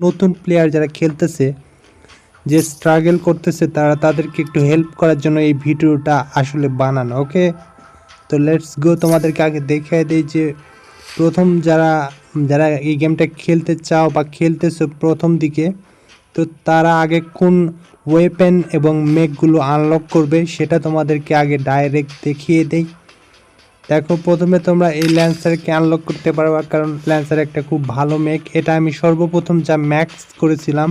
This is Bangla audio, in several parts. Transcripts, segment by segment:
নতুন প্লেয়ার যারা খেলতেছে, যে স্ট্রাগল করতেছে, তাদেরকে একটু হেল্প করার জন্য এই ভিডিওটা আসলে বানানো। ওকে, তো লেটস গো। তোমাদেরকে আগে দেখিয়ে দিই যে প্রথম যারা যারা এই গেমটা খেলতে চাও বা খেলতেছো প্রথম দিকে, তো তারা আগে কোন ওয়েপেন এবং মেকগুলো আনলক করবে সেটা তোমাদেরকে আগে ডাইরেক্ট দেখিয়ে দেই। দেখো, প্রথমে তোমরা এই ল্যান্সারকে আনলক করতে পারবা, কারণ ল্যান্সার একটা খুব ভালো মেক। এটা আমি সর্বপ্রথম যা ম্যাক্স করেছিলাম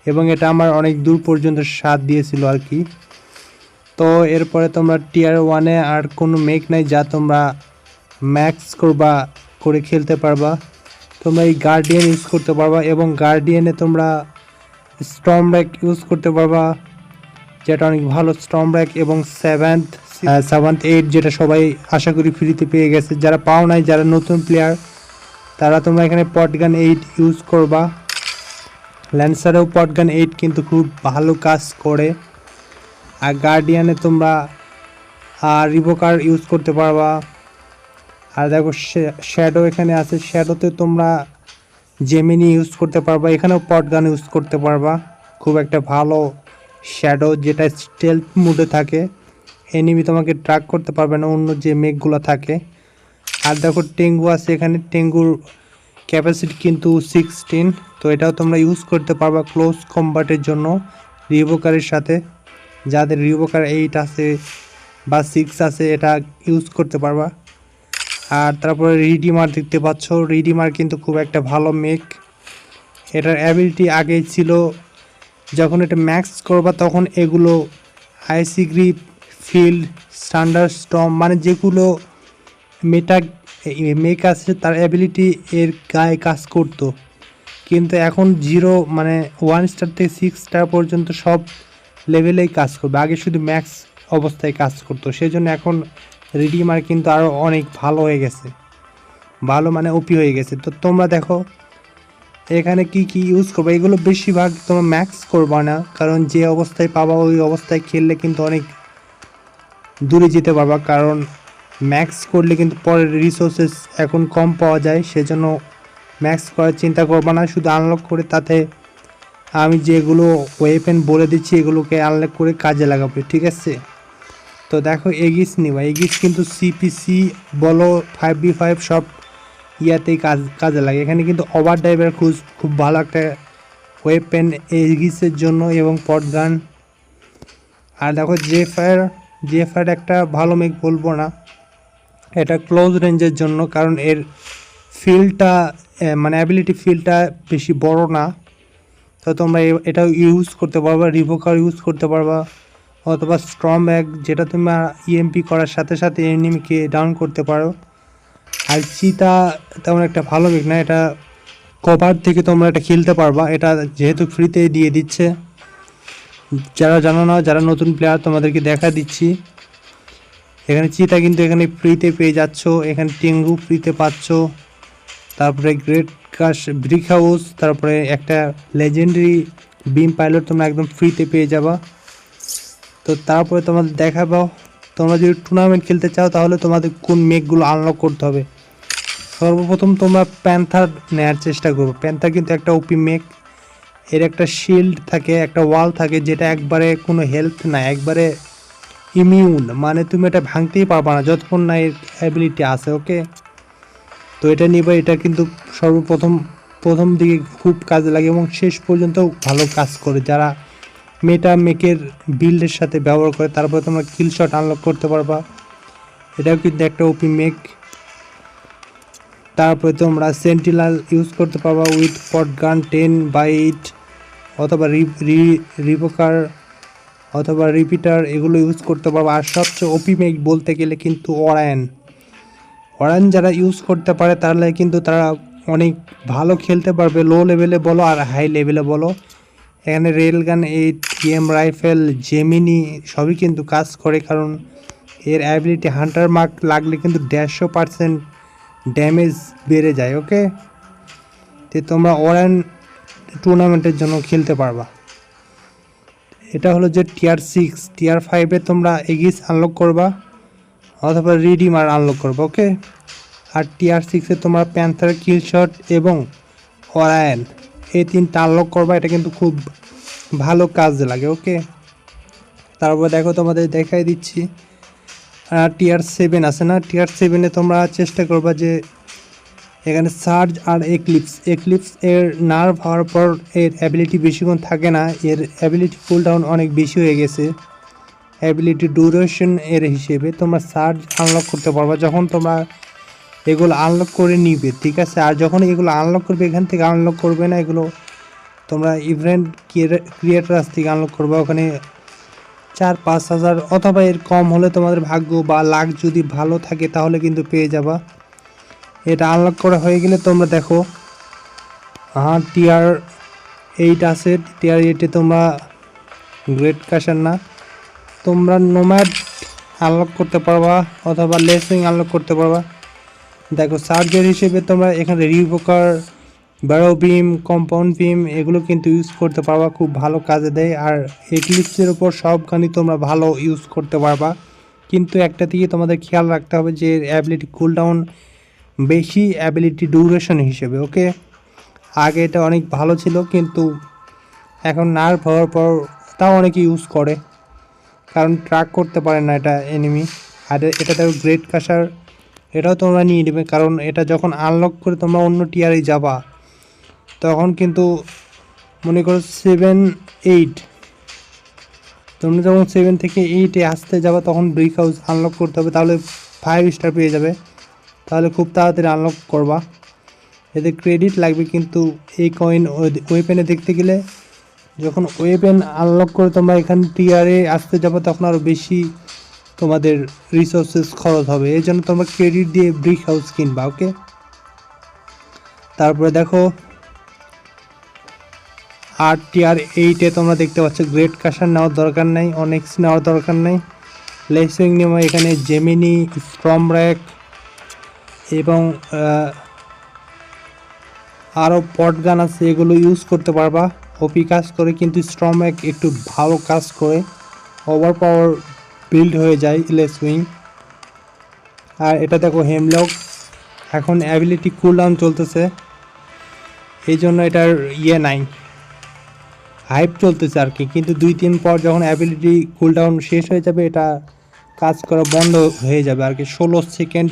এবং এটা আমার অনেক দূর পর্যন্ত সাথ দিয়েছিল আর কি। তো এরপরে তোমরা টিয়ার 1-এ আর কোনো মেক নাই যা তোমরা ম্যাক্স করে খেলতে পারবা। তোমরা এই গার্ডিয়ান ইউজ করতে পারবা এবং গার্ডিয়ানে তোমরা স্টর্ম র্যাক ইউজ করতে পারবা, যেটা অনেক ভালো। স্টর্ম র্যাক এবং সেভেন্থ 8 যেটা সবাই আশা করি ফ্রিতে পেয়ে গেছে। যারা পাও নাই, যারা নতুন প্লেয়ার, তারা তোমরা এখানে পটগান 8 ইউজ করবা। ল্যান্সারেও পটগান 8 কিন্তু খুব ভালো কাজ করে। আর গার্ডিয়ানে তোমরা রিভোকার ইউজ করতে পারবা। আর দেখো শ্যাডো এখানে আছে, শ্যাডোতে তোমরা জেমিনি ইউজ করতে পারবা। এখানেও পটগান ইউজ করতে পারবা, খুব একটা ভালো শ্যাডো, যেটা স্টেলথ মোডে থাকে। এনিমি তোমাকে ট্র্যাক করতে পারবে না অন্য যে মেকগুলো থাকে। আর দেখো টেঙ্গু আছে এখানে, টেঙ্গুর ক্যাপাসিটি কিন্তু 16, তো এটাও তোমরা ইউজ করতে পারবা ক্লোজ কম্বাটের জন্য রিভোকারের সাথে। যাদের রিভোকার 8 আছে বা 6 আছে, এটা ইউজ করতে পারবা। আর তারপরে রিডিমার দেখতে পাচ্ছ, রিডিমার কিন্তু খুব একটা ভালো মেক। এটার অ্যাবিলিটি আগেই ছিল, যখন এটা ম্যাক্স করবা তখন এগুলো আইসি গ্রিপ, ফিল্ড, স্ট্যান্ডার্ড স্টর্ম, মানে যেগুলো মেক আছে তার অ্যাবিলিটি এর গায়ে কাজ করতো। কিন্তু এখন 0 মানে 1 স্টার থেকে 6 স্টার পর্যন্ত সব লেভেলেই কাজ করবে। আগে শুধু ম্যাক্স অবস্থায় কাজ করতো, সেই জন্য এখন রিডিমার কিন্তু আরও অনেক ভালো হয়ে গেছে, ভালো মানে ওপি হয়ে গেছে। তো তোমরা দেখো এখানে কি কি ইউজ করবে, এগুলো বেশিরভাগ তোমরা ম্যাক্স করবা না, কারণ যে অবস্থায় পাবা ওই অবস্থায় খেললে কিন্তু অনেক দূরে যেতে পারবা। কারণ ম্যাক্স করলে কিন্তু পরের রিসোর্সেস এখন কম পাওয়া যায়, সেজন্য ম্যাক্স করার চিন্তা করবা না, শুধু আনলক করে তাতে আমি যেগুলো ওয়েপেন বলে দিচ্ছি এগুলোকে আনলক করে কাজে লাগাবে, ঠিক আছে। তো দেখো এগিস নিবা, এগিস কিন্তু সিপিসি বলো 5v5 সব ইয়াতেই কাজে লাগে। এখানে কিন্তু ওভার ডাইভের খুব ভালো একটা ওয়েপেন এগিসের জন্য এবং পটগান। আর দেখো জেফায়ার একটা ভালো মেক বলবো না, এটা ক্লোজ রেঞ্জের জন্য, কারণ এর ফিল্ডটা মানে অ্যাবিলিটি ফিল্ডটা বেশি বড় না। তো তোমরা এটাও ইউজ করতে পারবা, রিভোকার ইউজ করতে পারবা, অথবা স্ট্রম ব্যাগ, যেটা তুমি ইএমপি করার সাথে সাথে এনিমিকে ডাউন করতে পারো। আর চিতা তেমন একটা ভালো মেক না, এটা কভার থেকে তোমরা এটা খেলতে পারবা, এটা যেহেতু ফ্রিতে দিয়ে দিচ্ছে। যারা জানো না, যারা নতুন প্লেয়ার, তোমাদেরকে দেখা দিচ্ছি। এখানে চিতা কিন্তু এখানে ফ্রিতে পেয়ে যাচ্ছ, এখানে টেঙ্গু ফ্রিতে পাচ্ছ, তারপরে গ্রেট কাশ ব্রিক হাউস, তারপরে একটা লেজেন্ডারি বিম পাইলট তোমরা একদম ফ্রিতে পেয়ে যাবা। তো তারপরে তোমাদের দেখাবো, তোমরা যদি টুর্নামেন্ট খেলতে চাও তাহলে তোমাদের কোন মেকগুলো আনলক করতে হবে। সর্বপ্রথম তোমরা প্যান্থার নেওয়ার চেষ্টা করবো। প্যান্থার কিন্তু একটা ওপি মেক, এর একটা শিল্ড থাকে, একটা ওয়াল থাকে, যেটা একবারে কোনো হেলথ না, একবারে ইমিউন, মানে তুমি এটা ভাঙতেই পারবা না যতক্ষণ না এর অ্যাবিলিটি আছে। ওকে, তো এটা নিবে, এটা কিন্তু প্রথম দিকে খুব কাজে লাগে এবং শেষ পর্যন্ত ভালো কাজ করে যারা মেকের বিল্ডের সাথে ব্যবহার করে। তারপরে তোমরা কিল শট আনলক করতে পারবা, এটাও কিন্তু একটা ওপি মেক। তারপরে তোমরা সেন্টিনাল ইউজ করতে পারবা উইথ পটগান 10/8, অথবা রিভোকার অথবা রিপিটার, এগুলো ইউজ করতে পারবা। আর সবচেয়ে ওপি মেক বলতে গেলে কিন্তু ওরান যারা ইউজ করতে পারে তাহলে কিন্তু তারা অনেক ভালো খেলতে পারবে, লো লেভেলে বলো আর হাই লেভেলে বলো। এখানে রেলগান 8, গেম রাইফেল, জেমিনি সবই কিন্তু কাজ করে, কারণ এর অ্যাবিলিটি হান্টার মার্ক লাগলে কিন্তু 150% ড্যামেজ বেড়ে যায়। ওকে, তো তোমরা ওরান টুর্নামেন্টের জন্য খেলতে পারবা। এটা হলো যে টিয়ার 6, টিয়ার 5-এ তোমরা এগিস আনলক করবা অথবা রিডিমার আনলক করবা। ওকে, আর টিয়ার 6-এ তোমরা প্যান্থার, কিল শট এবং ওরায়ন এই 3টা আনলক করবা, এটা কিন্তু খুব ভালো কাজে লাগে। ওকে, তারপর দেখো তোমাদের দেখাই দিচ্ছি টিয়ার 7 আছে না, টিয়ার 7-এ তোমরা চেষ্টা করবা যে এখানে সার্জ আর এক্লিপস এর নার্ভ হওয়ার পর এর অ্যাবিলিটি বেশিক্ষণ থাকে না, এর অ্যাবিলিটি কুল ডাউন অনেক বেশি হয়ে গেছে। অ্যাবিলিটি ডিউরেশন এর হিসেবে তোমরা সার্জ আনলক করতে পারবা যখন তোমরা এগুলো আনলক করে নিবে, ঠিক আছে। আর যখন এগুলো আনলক করবে, এখান থেকে আনলক করবে না, এগুলো তোমরা ইভেন্ট ক্রিয়েটার থেকে আনলক করবে। ওখানে 4-5 হাজার অথবা এর কম হলে তোমাদের ভাগ্য বা লাক যদি ভালো থাকে তাহলে কিন্তু পেয়ে যাবা। এটা আনলক করা হয়ে গেলে তোমরা দেখো টিয়ার 8 আছে, টিয়ার 8-এ তোমরা গ্রেট কাশার না, তোমরা নোম্যাড আনলক করতে পারবা অথবা লেসিং আনলক করতে পারবা। দেখো সার্জার হিসেবে তোমরা এখানে রিভোকার, ব্যারো বিম, কম্পাউন্ড বিম এগুলো কিন্তু ইউজ করতে পারবা, খুব ভালো কাজে দেয়। আর এক্লিপসের ওপর সবখানি তোমরা ভালো ইউজ করতে পারবা, কিন্তু একটা দিকে তোমাদের খেয়াল রাখতে হবে যে অ্যাবিলিটি কুলডাউন বেশি, অ্যাবিলিটি ডিউরেশন হিসেবে। ওকে, আগে এটা অনেক ভালো ছিল, কিন্তু এখন নার্ভ হওয়ার পর তাও অনেকে ইউজ করে, কারণ ট্র্যাক করতে পারে না এটা এনিমি। আর এটা দেখো গ্রেট কাশার, এটাও তোমরা নিয়ে নেবে, কারণ এটা যখন আনলক করে তোমরা অন্য টিয়ারে যাবা তখন কিন্তু মনে করো 7-8, তোমরা যখন 7 থেকে 8-এ আসতে যাবা তখন ব্রিক হাউস আনলক করতে হবে, তাহলে 5 স্টার পেয়ে যাবে, তাহলে খুব তাড়াতাড়ি আনলক করবা। এতে ক্রেডিট লাগবে, কিন্তু এই কয়েন ওয়েপেনে দেখতে গেলে যখন ওয়েপেন আনলক করে তোমরা এখান টিয়ারে আসতে যাবো তখন আরও বেশি তোমাদের রিসোর্সেস খরচ হবে, এই জন্য তোমরা ক্রেডিট দিয়ে ব্রিক হাউস কিনবা। ওকে, তারপরে দেখো আর টিয়ার 8-এ তোমরা দেখতে পাচ্ছ গ্রেট কাশার নেওয়ার দরকার নেই, অনেক্স নেওয়ার দরকার নেই, লেসিং নেওয়া এখানে জেমিনি, স্ট্রম র্যাক এবং আরও পট গান আছে, এগুলো ইউজ করতে পারবা, ওপি কাজ করে। কিন্তু স্ট্রম র্যাক একটু ভালো কাজ করে, ওভার পাওয়ার বিল্ড হয়ে যায় লেসউইং। আর এটা দেখো হেমলক, এখন অ্যাবিলিটি কুলডাউন চলতেছে, এই জন্য এটার নাই, হাইপ চলতেছে আর কি। কিন্তু 2-3 পর যখন অ্যাবিলিটি কুলডাউন শেষ হয়ে যাবে এটা কাজ করা বন্ধ হয়ে যাবে আর কি। 16 সেকেন্ড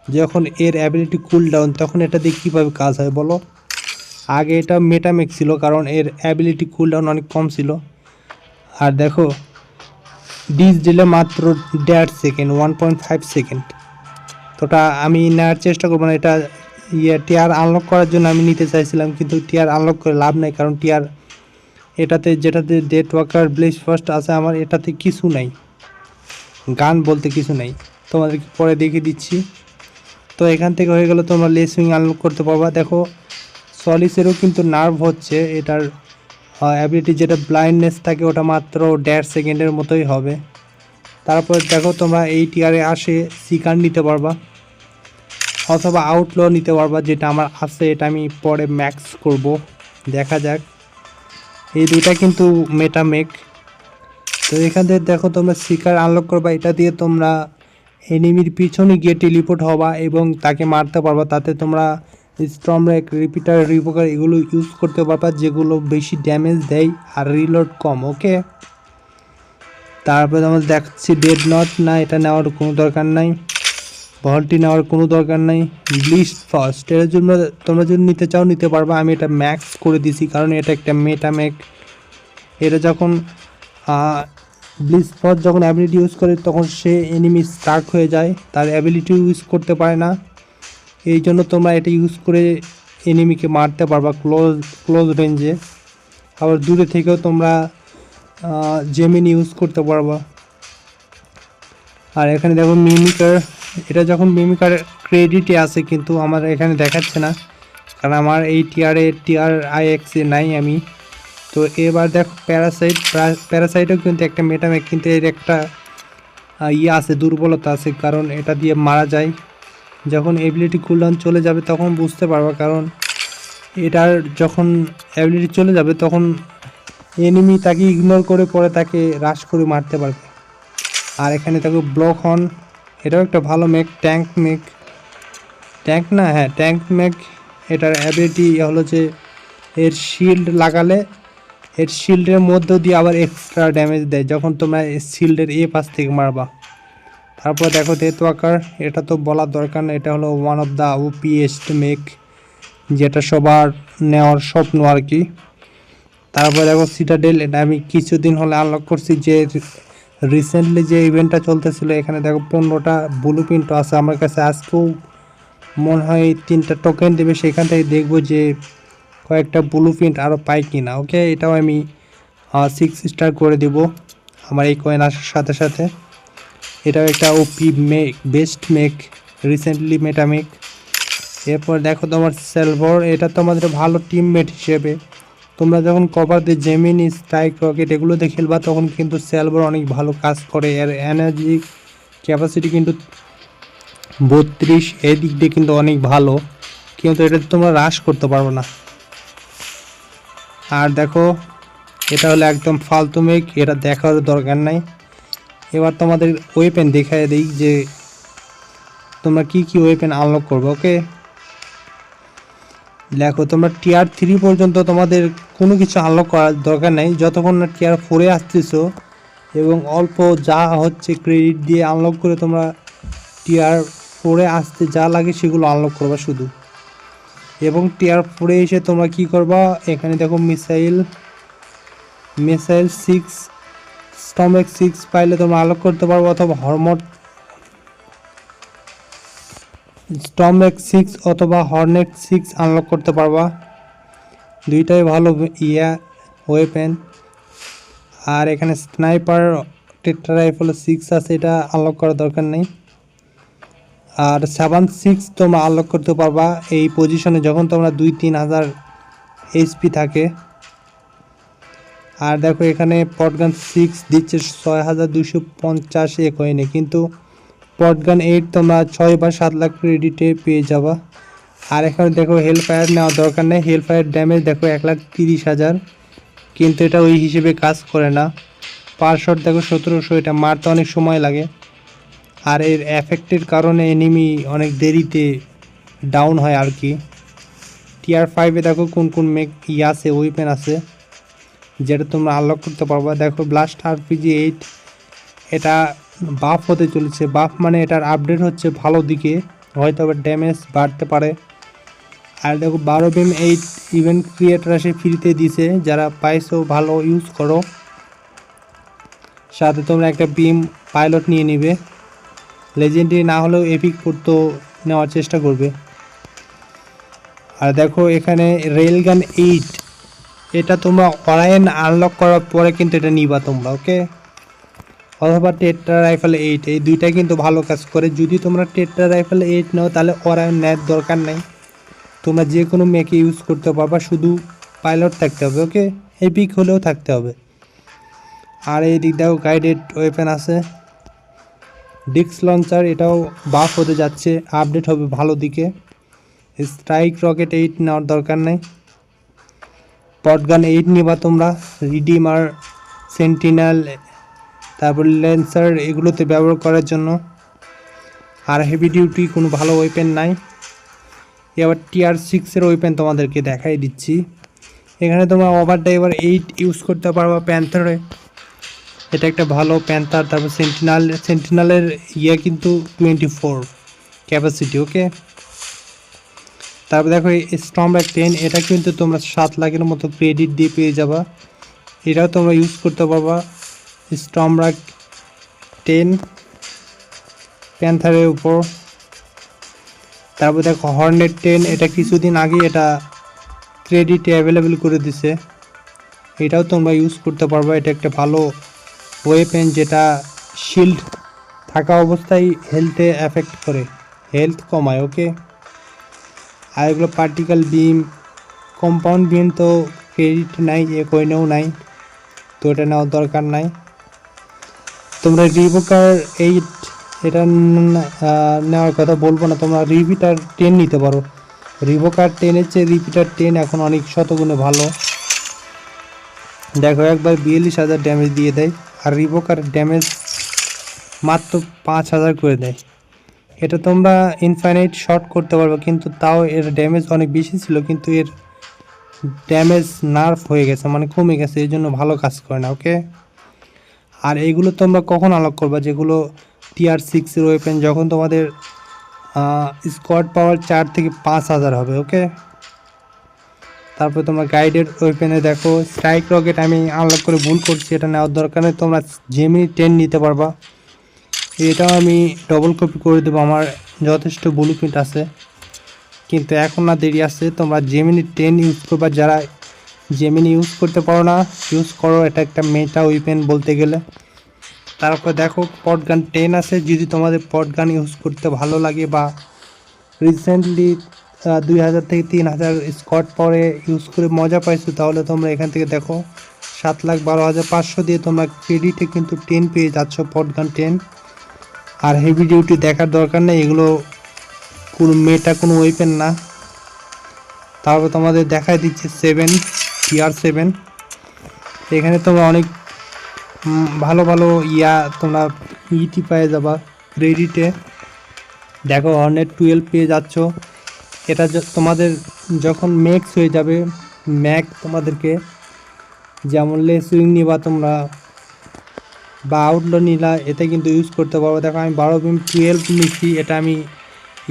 যখন এর অ্যাবিলিটি কুলডাউন, তখন এটা দিয়ে কীভাবে কাজ হয় বলো। আগে এটা মেটামেক ছিল, কারণ এর অ্যাবিলিটি কুলডাউন অনেক কম ছিল। আর দেখো ডিস দিলে মাত্র 1.5 সেকেন্ড, 1.5 সেকেন্ড। তোটা আমি নেওয়ার চেষ্টা করবো না, এটা টিয়ার আনলক করার জন্য আমি নিতে চাইছিলাম, কিন্তু টিয়ার আনলক করে লাভ নেই, কারণ টিয়ার যেটাতে ডেট ওয়াকার ব্লেজ ফার্স্ট আছে আমার, এটাতে কিছু নাই, গান বলতে কিছু নাই, তোমাদেরকে পরে দেখিয়ে দিচ্ছি। তো এখান থেকে হয়ে গেল, তোমরা লেসুইং আনলক করতে পারবা। দেখো সলিসেরও কিন্তু নার্ভ হচ্ছে, এটার অ্যাবিলিটি যেটা ব্লাইন্ডনেস থাকে ওটা মাত্র 1.5 সেকেন্ডের মতোই হবে। তারপর দেখো তোমরা এই টিয়ারে আসে সিকার নিতে পারবা অথবা আউটলো নিতে পারবা, যেটা আমার আছে, এটা আমি পরে ম্যাক্স করব, দেখা যাক। এই দুইটা কিন্তু মেটামেক। তো এখান থেকে দেখো তোমরা সিকার আনলক করবা, এটা দিয়ে তোমরা এনিমির পিছনে গিয়ে টেলিপোর্ট হবা এবং তাকে মারতে পারবা। তাতে তোমরা স্ট্রম র্যাক, রিপিটার, রিভোকার এগুলো ইউজ করতে পারবা, যেগুলো বেশি ড্যামেজ দেয় আর রিলোড কম। ওকে, তারপরে আমরা দেখছি ডেড নট, না এটা নেওয়ার কোনো দরকার নাই, ভল্টি নেওয়ার কোনো দরকার নাই। ব্লিস্ট ফার্স্ট, এর জন্য তোমরা যদি নিতে চাও নিতে পারবা, আমি এটা ম্যাক্স করে দিছি কারণ এটা একটা মেটামেক। এটা যখন ব্লিস্ট ফার্স্ট যখন অ্যাবিলিটি ইউজ করে তখন সে এনিমি স্টাক হয়ে যায়, তার অ্যাবিলিটি ইউজ করতে পারে না, এই জন্য তোমরা এটা ইউজ করে এনিমিকে মারতে পারবা ক্লোজ রেঞ্জে। আবার দূরে থেকেও তোমরা জেমিনি ইউজ করতে পারবা। আর এখানে দেখো মিমিকার, এটা যখন মিমিকার ক্রেডিটে আছে, কিন্তু আমার এখানে দেখাচ্ছে না কারণ আমার এই টিআর IX-এ নাই আমি। তো এবার দেখো প্যারাসাইটও কিন্তু একটা মেটামেক, কিন্তু এর একটা আছে, দুর্বলতা আছে, কারণ এটা দিয়ে মারা যায়। যখন এবিলিটি কুলডাউন চলে যাবে তখন বুঝতে পারবা, কারণ এটার যখন অ্যাবিলিটি চলে যাবে তখন এনিমি তাকে ইগনোর করে পরে তাকে রাশ করে মারতে পারবে। আর এখানে তাকে ব্লক হন, এটাও একটা ভালো মেক, ট্যাঙ্ক মেক, ট্যাঙ্ক না, হ্যাঁ ট্যাঙ্ক মেক। এটার অ্যাবিলিটি হলো যে এর শিল্ড লাগালে এর শিল্ডের মধ্য দিয়ে আবার এক্সট্রা ড্যামেজ দেয় যখন তোমরা শিল্ডের এ পাশ থেকে মারবা। তারপর দেখো ডেথ ওয়াকার, এটা তো বলার দরকার না, এটা হলো ওয়ান অফ দ্য ওপিএস্ট মেক, যেটা সবার নেওয়ার স্বপ্ন আর কি। তারপর দেখো সিটাডেল, এটা আমি কিছুদিন হলে আনলক করছি, যে রিসেন্টলি যে ইভেন্টটা চলতেছিল। এখানে দেখো 15টা ব্লু প্রিন্টও আছে আমার কাছে। আজকেও মনে হয় 3টা টোকেন দেবে, সেখান থেকে দেখবো যে কয়েকটা ব্লু প্রিন্ট আরও পাই কিনা। ওকে, এটাও আমি 6 স্টার করে দেব আমার এই কয়েন আসার সাথে সাথে। এটাও একটা ওপি মেক, বেস্ট মেক, রিসেন্টলি মেটা মেক। এরপর দেখো তোমার সেলভর, এটা তোমাদের ভালো টিমমেট হিসেবে তোমরা যখন কভার দিয়ে জেমিনি, স্ট্রাইক, রকেট এগুলোতে খেলবা তখন কিন্তু সেলভর অনেক ভালো কাজ করে। এর এনার্জি ক্যাপাসিটি কিন্তু 32, এই দিক দিয়ে কিন্তু অনেক ভালো, কিন্তু এটা তোমরা হ্রাস করতে পারবো না। আর দেখো এটা হলো একদম ফালতু মেক, এটা দেখার দরকার নাই। এবার তোমাদের ওয়েপেন দেখায় দিই যে তোমরা কি কি ওয়েপেন আনলক করবে। ওকে, দেখো তোমরা টিয়ার 3 পর্যন্ত তোমাদের কোনো কিছু আনলক করার দরকার নেই, যতক্ষণ না টিয়ার 4-এ আসতেছো, এবং অল্প যা হচ্ছে ক্রেডিট দিয়ে আনলক করে তোমরা টিয়ার 4-এ আসতে যা লাগে সেগুলো আনলক করবা শুধু। এবং টিয়ার 4-এ এসে তোমরা কি করবা, এখানে দেখো মিসাইল 6, স্টমক 6 পাইলে তোমরা আনলক করতে পারবো, অথবা স্টমক 6 অথবা হর্নেট 6 আনলক করতে পারবা। দুইটাই ভালো ওয়েপেন। আর এখানে স্নাইপার টেট্রা রাইফেল 6 আছে, এটা আনলক করার দরকার নেই। আর 7-6 তোমরা আনলক করতে পারবা এই পজিশনে যখন তোমরা 2-3 হাজার এইচপি থাকে। আর দেখো এখানে পটগান 6 দিচ্ছে 6250 এ কয়েনে, কিন্তু পটগান 8 তোমরা 6 বা 7 লাখ ক্রেডিটে পেয়ে যাবা। আর এখানে দেখো হেলফায়ার নেওয়ার দরকার নেই, হেলফায়ার ড্যামেজ দেখো 1,30,000, কিন্তু এটা ওই হিসেবে কাজ করে না। পার শট দেখো 1700, এটা মারতে অনেক সময় লাগে। আর এর এফেক্টের কারণে এনিমি অনেক দেরিতে ডাউন হয় আর কি। টিয়ার 5-এ দেখো কোন কোন মেক আছে, ওয়েপেন আছে যেটা তোমরা আনলক করতে পারবা। দেখো ব্লাস্ট আরপিজি 8, এটা বাফ হতে চলেছে। বাফ মানে এটার আপডেট হচ্ছে ভালো দিকে, হয়তো আবার ড্যামেজ বাড়তে পারে। আর দেখো 12 বিম 8 ইভেন্ট ক্রিয়েটার সে ফ্রিতে দিছে, যারা পাইছো ভালো ইউজ করো। সাথে তোমরা একটা বিম পাইলট নিয়ে নিবে, লেজেন্ডারি না হলেও এপিক করতে নেওয়ার চেষ্টা করবে। আর দেখো এখানে রেলগান 8, এটা তোমরা অরায়ন আনলক করার পরে কিন্তু এটা নিবা তোমরা। ওকে, অথবা টেট্রা রাইফেল 8, এই দুইটা কিন্তু ভালো কাজ করে। যদি তোমরা টেট্রা রাইফেল 8 নাও তাহলে অরায়ন নেওয়ার দরকার নেই, তোমরা যে কোনো মেকে ইউজ করতে পারবা, শুধু পাইলট থাকতে হবে। ওকে, এপিক হলেও থাকতে হবে। আর এই দিক দেখো গাইডেড ওয়েপেন আছে, ডিক্স লঞ্চার, এটাও বাফ হতে যাচ্ছে, আপডেট হবে ভালো দিকে। স্ট্রাইক রকেট 8 নেওয়ার দরকার নেই, পটগান 8 নিবা তোমরা। রিডিমার, সেন্টিনাল, তারপর লেন্সার এগুলোতে ব্যবহার করার জন্য। আর হেভি ডিউটি কোনো ভালো ওয়েপেন নাই। এবার টিয়ার 6-এর ওয়েপেন তোমাদেরকে দেখাই দিচ্ছি। এখানে তোমরা ওভারড্রাইভার 8 ইউজ করতে পারবা প্যান্থারে, এটা একটা ভালো প্যান্থার। তারপর সেন্টিনালের কিন্তু 24 ক্যাপাসিটি। ওকে, তারপর দেখো এই স্টমব্যাক 10, এটা কিন্তু তোমরা 7 লাখের মতো ক্রেডিট দিয়ে পেয়ে যাবা, এটাও তোমরা ইউজ করতে পারবা। স্টমব্যাক 10 প্যান্থারের উপর। তারপর দেখো হর্নেট 10, এটা কিছুদিন আগে এটা ক্রেডিটে অ্যাভেলেবেল করে দিছে, এটাও তোমরা ইউজ করতে পারবা। এটা একটা ভালো ওয়েপেন যেটা শিল্ড থাকা অবস্থায় হেলথে এফেক্ট করে, হেলথ কমায়। ওকে, আর এগুলো পার্টিকেল বিম, কম্পাউন্ড বিম তো ক্রেডিট নাই, এ কইনেও নাই, তো এটা নেওয়ার দরকার নাই। তোমরা রিভোকার 8, এটা নেওয়ার কথা বলবো না, তোমরা রিপিটার 10 নিতে পারো। রিভোকার 10-এর চেয়ে রিপিটার 10 এখন অনেক শতগুণে ভালো। দেখো একবার 42,000 ড্যামেজ দিয়ে দেয়, আর রিভোকার ড্যামেজ মাত্র 5,000 করে দেয়। এটা তোমরা ইনফাইনাইট শট করতে পারবে, কিন্তু তাও এর ড্যামেজ অনেক বেশি ছিল, কিন্তু এর ড্যামেজ নার্ভ হয়ে গেছে, মানে কমে গেছে, এই জন্য ভালো কাজ করে না। ওকে, আর এগুলো তোমরা কখন আনলক করবা? যেগুলো টিআর 6-এর ওয়েপেন, যখন তোমাদের স্কোয়াড পাওয়ার 4 থেকে 5,000 হবে। ওকে, তারপর তোমরা গাইডেড ওয়েপেনে দেখো স্ট্রাইক রকেট আমি আনলক করে ভুল করছি, এটা নেওয়ার দরকার নেই। তোমরা জেমিনি 10 নিতে পারবা, এটাও আমি ডবল কপি করে দেবো, আমার যথেষ্ট ব্লু প্রিন্ট আছে। কিন্তু এখন না, দেরি আছে, তোমরা জেমিনি 10 ইউজ করবা। যারা জেমিনি ইউজ করতে পারো না, ইউজ করো, এটা একটা মেটা ওয়েপেন বলতে গেলে। তারপর দেখো পটগান 10 আছে, যদি তোমাদের পটগান ইউজ করতে ভালো লাগে বা রিসেন্টলি 2,000 থেকে 3,000 স্কট পরে ইউজ করে মজা পাইছো, তাহলে তোমরা এখান থেকে দেখো 7,12,500 দিয়ে তোমরা ক্রেডিটে কিন্তু 10 পেয়ে যাচ্ছ, পটগান 10। আর হেভি ডিউটি দেখার দরকার নেই, এগুলো কোনো মেটা কোনো ওয়েপেন না। তারপর তোমাদের দেখায় দিচ্ছে 7 TR7, এখানে তোমরা অনেক ভালো ভালো তোমরা ইটি পেয়ে যাবা ক্রেডিটে। দেখো হর্নেট 12 পেয়ে যাচ্ছ, এটা তোমাদের যখন ম্যাক্স হয়ে যাবে, তোমাদেরকে যেমন লেস উইং নিবা তোমরা বা আউটলো নিলা, এতে কিন্তু ইউজ করতে পারবো। দেখো আমি 12 বিম 12 নিচ্ছি, এটা আমি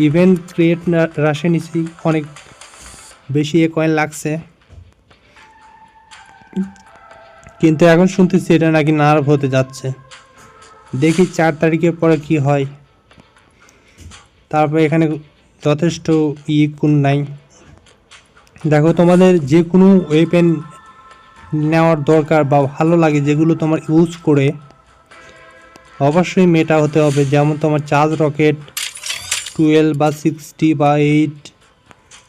ইভেন্ট ক্রিয়েট রাশে নিছি, অনেক বেশি কয়েন লাগছে, কিন্তু এখন শুনতেছি এটা নাকি নার্ভ হতে যাচ্ছে। দেখি 4 তারিখের পরে কি হয়। তারপর এখানে যথেষ্ট কোন নাই। দেখো তোমাদের যে কোনো ওয়েপেন নেওয়ার দরকার বা ভালো লাগে, যেগুলো তোমার ইউজ করে অবশ্যই মেটা হতে হবে। যেমন তোমার চার্জ রকেট 12 বা 60 বা 8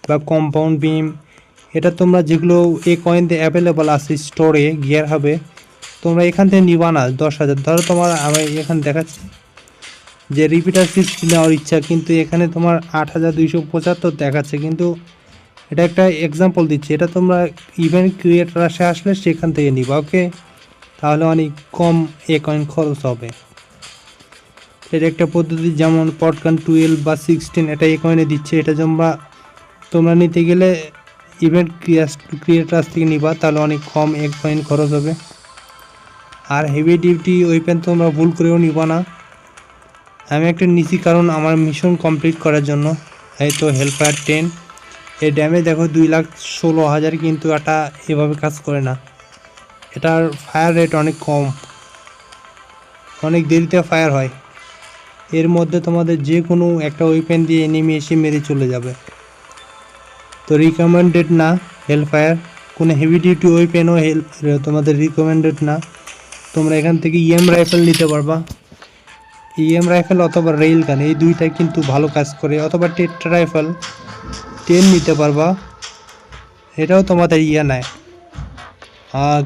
বা কম্পাউন্ড বিম, এটা তোমরা যেগুলো এই কয়েন দিয়ে অ্যাভেলেবল আছে স্টোরে গিয়ার হবে, তোমরা এখান থেকে নিবা না। 10,000 ধরো তোমার, আমি এখানে দেখাচ্ছি যে রিপিটার 60 নেওয়ার ইচ্ছা, কিন্তু এখানে তোমার 8,275 দেখাচ্ছে, কিন্তু এটা একটা এক্সাম্পল দিচ্ছি, এটা তোমরা ইভেন্ট ক্রিয়েটার আসলে সেখান থেকে নিবা। ওকে, তাহলে অনেক কম কয়েন খরচ হবে। এটা একটা পদ্ধতি, যেমন পটগান 12 বা 16 এটা কয়েনে দিচ্ছে, এটা তোমরা নিতে গেলে ইভেন্ট ক্রিয়েটার থেকে নিবা, তাহলে অনেক কম কয়েন খরচ হবে। আর হেভি ডিউটি ওয়েপেন তোমরা ভুল করেও নিবা না। আমি একটা নিছি কারণ আমার মিশন কমপ্লিট করার জন্য। এই তো হেলফায়ার 10, এই ড্যামেজ দেখো 2,16,000, কিন্তু এটা এভাবে কাজ করে না, এটার ফায়ার রেট অনেক কম, অনেক দেরিতে ফায়ার হয়। এর মধ্যে তোমাদের যে কোনো একটা ওয়েপেন দিয়ে এনিমি এসে মেরে চলে যাবে। তো রিকমেন্ডেড না হেলফায়ার, কোনো হেভি ডিউটি ওয়েপেনও তোমাদের রিকমেন্ডেড না। তোমরা এখান থেকে রাইফেল নিতে পারবা, রাইফেল অথবা রেইল গান, এই দুইটাই কিন্তু ভালো কাজ করে, অথবা টেট্রা রাইফেল 10 নিতে পারবা, এটাও তোমাদের নেয়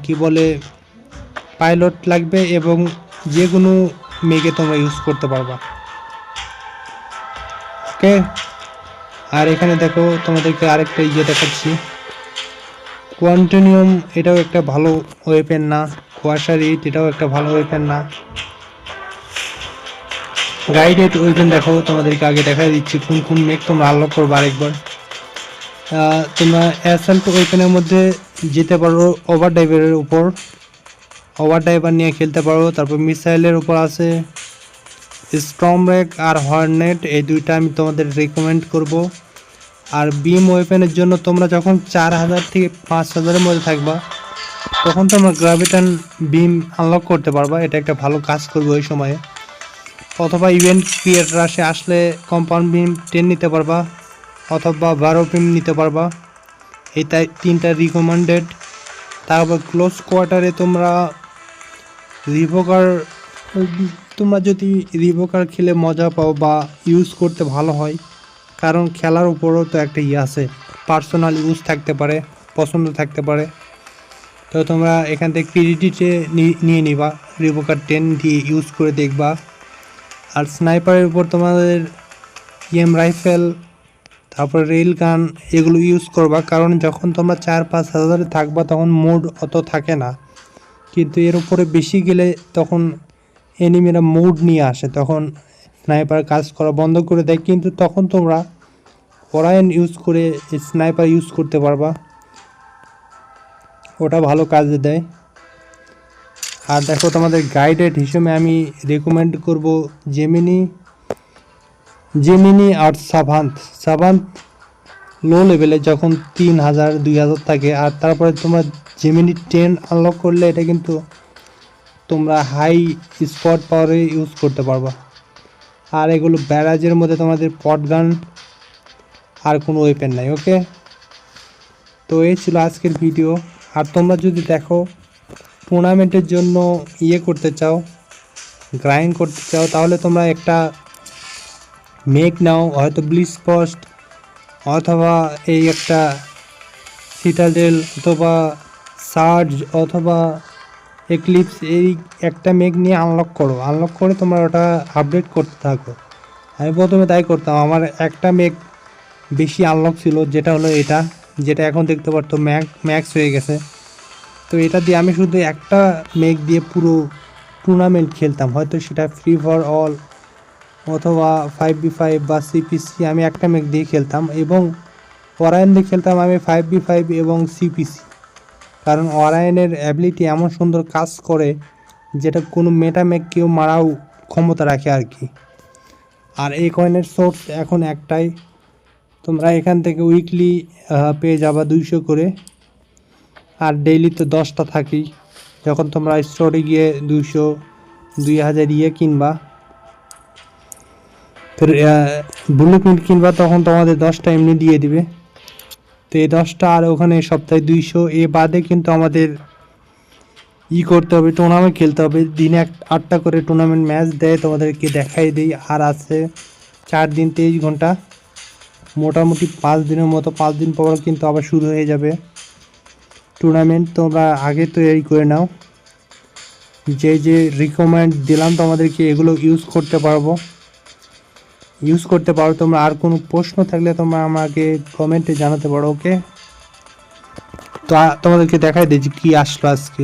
কি বলে পাইলট লাগবে, এবং যে কোনো মেগে তোমরা ইউজ করতে পারবা। ওকে, আর এখানে দেখো তোমাদেরকে আরেকটা দেখাচ্ছি, কোয়ান্টিনিয়াম, এটাও একটা ভালো ওয়েপেন না। কোয়াশার 8, এটাও একটা ভালো ওয়েপেন না। গাইডেড ওয়েপেন দেখো, তোমাদেরকে আগে দেখা দিচ্ছি কোন কোন মেক তোমরা আনলক করবো আরেকবার। তোমরা অ্যাসাল্ট ওয়েপেনের মধ্যে যেতে পারো ওভারড্রাইভারের উপর, ওভারড্রাইভার নিয়ে খেলতে পারো। তারপর মিসাইলের উপর আছে স্টর্মরেক আর হর্নেট, এই দুইটা আমি তোমাদের রেকমেন্ড করব। আর বিম ওয়েপেনের জন্য তোমরা যখন 4,000 থেকে 5,000-এর মধ্যে থাকবা, তখন তোমরা গ্র্যাভিটন বিম আনলক করতে পারবা, এটা একটা ভালো কাজ করবে ওই সময়ে। অথবা ইভেন্ট ক্রিয়েটার আসলে কম্পাউন্ড বিম 10 নিতে পারবা, অথবা 12 বিম নিতে পারবা, এই তিনটা রিকমেন্ডেড। তারপর ক্লোজ কোয়ার্টারে তোমরা তোমরা যদি রিভোকার খেলে মজা পাও বা ইউজ করতে ভালো হয়, কারণ খেলার উপরও তো একটা আছে, পার্সোনাল ইউজ থাকতে পারে, পছন্দ থাকতে পারে। তো তোমরা এখান থেকে ক্রেডিটে নিয়ে নিবা, রিভোকার 10 দিয়ে ইউজ করে দেখবা। আর স্নাইপারের উপর তোমাদের রাইফেল, তারপর রেল গান, এগুলো ইউজ করবা, কারণ যখন তোমরা 4-5 হাজারে থাকবা তখন মোড অত থাকে না, কিন্তু এর উপরে বেশি গেলে তখন এনিমিরা মোড নিয়ে আসে, তখন স্নাইপার কাজ করা বন্ধ করে দেয়, কিন্তু তখন তোমরা ওরায়ন ইউজ করে স্নাইপার ইউজ করতে পারবা। ওটা ভালো কাজে দেয়। আর দেখো তোমাদের গাইডেড হিসেবে আমি রেকমেন্ড করব জেমিনি আর সাভান্থ লো লেভেলে যখন 3000 2000 থাকে, আর তারপরে তোমরা জেমিনি 10 আনলক করলে এটা কিন্তু তোমরা হাই স্পট পাওয়ারে ইউজ করতে পারবা। আর এগুলো ব্যারাজের মধ্যে তোমাদের পটগান আর কোনো ওয়েপেন নাই। ওকে, তো এই ছিল আজকের ভিডিও। আর তোমরা যদি দেখো টুর্নামেন্টের জন্য করতে চাও, গ্রাইন্ড করতে চাও, তাহলে তোমরা একটা মেক নাও, হয়তো ব্লিচ পোস্ট অথবা এই একটা সিটাডেল অথবা সার্জ অথবা এক্লিপস, এই একটা মেক নিয়ে আনলক করে তোমরা ওটা আপডেট করতে থাকো। আমি প্রথমে তাই করতাম। আমার একটা মেক বেশি আনলক ছিল, যেটা হলো এটা, যেটা এখন দেখতে পারতো ম্যাক্স হয়ে গেছে। তো এটা দিয়ে আমি শুধু একটা মেক দিয়ে পুরো টুর্নামেন্ট খেলতাম, হয়তো সেটা ফ্রি ফর অল অথবা 5v5 বা সিপিসি, আমি একটা মেক দিয়ে খেলতাম। এবং ওরায়ন দিয়ে খেলতাম আমি 5v5 এবং সিপিসি, কারণ ওরায়নের অ্যাবিলিটি এমন সুন্দর কাজ করে যেটা কোনো মেটা মেক কেউ মারাও ক্ষমতা রাখে আর কি। আর এই কয়েনের সোর্স এখন একটাই, তোমরা এখান থেকে উইকলি পেয়ে যাবা 200 করে, আর ডেইলি তো 10টা থাকেই। যখন তোমরা স্টোরে গিয়ে 200 2000 কিনবা, তো ব্লু প্রিন্ট কিনবা, তখন তোমাদের 10টা এমনি দিয়ে দিবে। তো এই 10টা আর ওখানে সপ্তাহে 200, এ বাদে কিন্তু আমাদের করতে হবে, টুর্নামেন্ট খেলতে হবে। দিনে 8টা করে টুর্নামেন্ট ম্যাচ দেয়, তোমাদেরকে দেখাই দিই। আর আছে 4 দিন 23 ঘন্টা, মোটামুটি 5 দিনের মতো। 5 দিন পর কিন্তু আবার শুরু হয়ে যাবে টুর্নামেন্ট। তোমরা আগে তৈরি করে নাও, যে রিকমেন্ড দিলাম তোমাদেরকে এগুলো ইউজ করতে পারো তোমরা। আর কোনো প্রশ্ন থাকলে তোমরা আমাকে কমেন্টে জানাতে পারো। ওকে, তো তোমাদেরকে দেখাই দিই যে কী আসলো আজকে।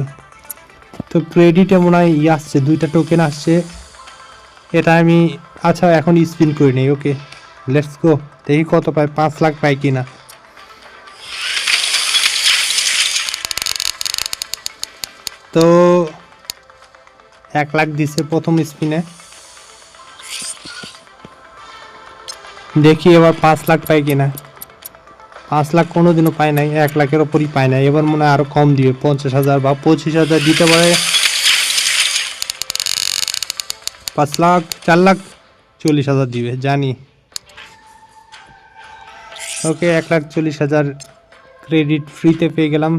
তো ক্রেডিটে মনে হয় আসছে, 2টা টোকেন আসছে। এটা আমি আচ্ছা এখন স্পিন করে নিই। ওকে, লেটস গো, দেখি কত পাই, 5 লাখ পাই কিনা। তো 1 লাখ দিছে প্রথম স্পিনে, দেখি এবার 5 লাখ পাই কিনা। 5 লাখ কোনোদিনও পায় নাই, 1 লাখের ওপরই পায় নাই। এবার মনে হয় আরো কম দিবে, 50,000 বা 25,000 দিতে পারে। 5 লাখ 4 লাখ 40,000 দিবে জানি। ওকে, 1,40,000 ক্রেডিট ফ্রিতে পেয়ে গেলাম,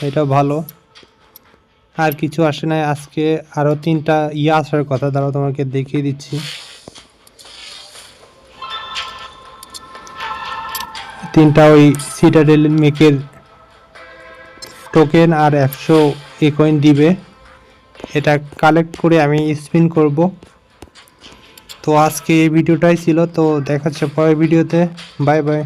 এটা ভালো। আর কিছু আসে নাই আজকে, আরও 3টা আসার কথা, দাঁড়াও তোমাকে দেখিয়ে দিচ্ছি। 3টা ওই সিটাডেল মেকের টোকেন আর 100 কয়েন দিবে। এটা কালেক্ট করে আমি স্পিন করব। তো আজকে এই ভিডিওটাই ছিল, তো দেখা হচ্ছে পরের ভিডিওতে। Bye bye.